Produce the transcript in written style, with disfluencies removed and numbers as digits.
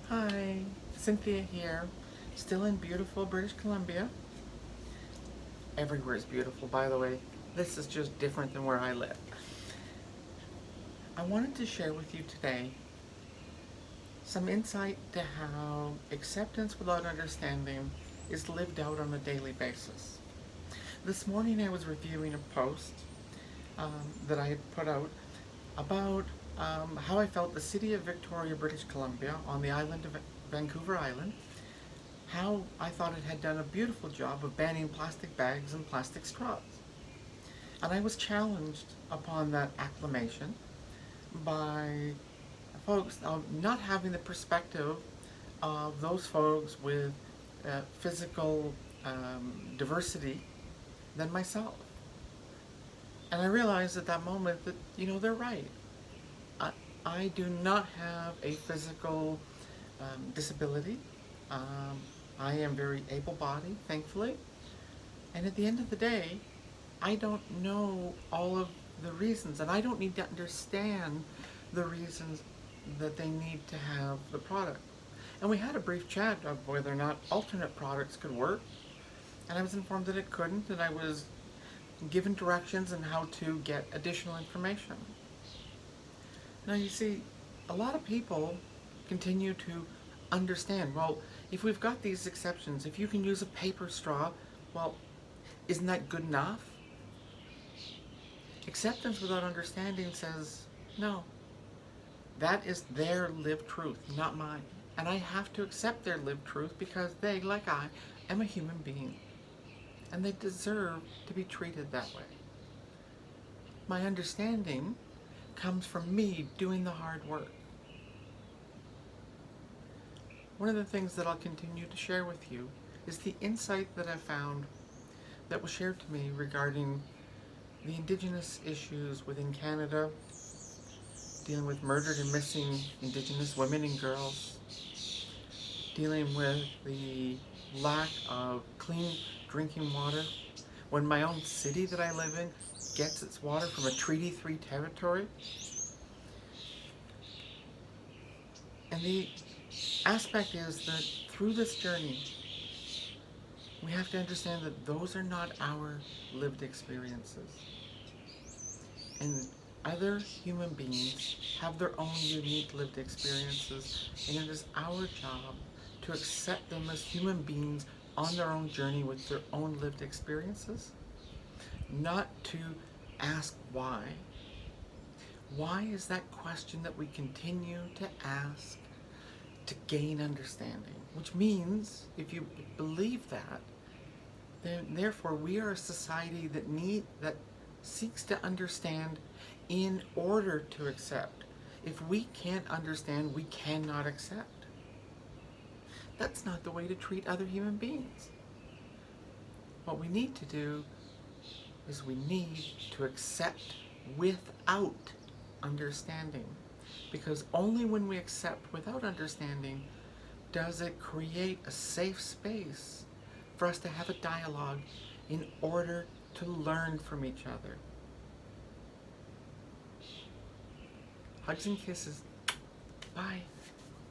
Hi, Cynthia here, still in beautiful British Columbia. Everywhere is beautiful, by the way. This is just different than where I live. I wanted to share with you today some insight to how acceptance without understanding is lived out on a daily basis. This morning I was reviewing a post that I had put out about how I felt the city of Victoria, British Columbia, on the island of Vancouver Island, how I thought it had done a beautiful job of banning plastic bags and plastic straws. And I was challenged upon that acclamation by folks not having the perspective of those folks with physical diversity than myself. And I realized at that moment that, they're right. I, I do not have a physical disability. Um, I am very able bodied, thankfully. And at the end of the day, I don't know all of the reasons, and I don't need to understand the reasons that they need to have the product. And we had a brief chat of whether or not alternate products could work, and I was informed that it couldn't, and I was given directions on how to get additional information. Now, you see, a lot of people continue to understand, well, if we've got these exceptions, if you can use a paper straw, well, isn't that good enough? Acceptance without understanding says, no, that is their lived truth, not mine. And I have to accept their lived truth because they, like I, am a human being. And they deserve to be treated that way. My understanding comes from me doing the hard work. One of the things that I'll continue to share with you is the insight that I found that was shared to me regarding the Indigenous issues within Canada, dealing with murdered and missing Indigenous women and girls, dealing with the lack of clean drinking water, when my own city that I live in gets its water from a Treaty 3 territory. And the aspect is that through this journey, we have to understand that those are not our lived experiences. And other human beings have their own unique lived experiences, and it is our job to accept them as human beings on their own journey with their own lived experiences, not to ask why. Why is that question that we continue to ask to gain understanding? Which means, if you believe that, then therefore we are a society that seeks to understand in order to accept. If we can't understand, we cannot accept. That's not the way to treat other human beings. What we need to do is we need to accept without understanding. Because only when we accept without understanding does it create a safe space for us to have a dialogue in order to learn from each other. Hugs and kisses. Bye.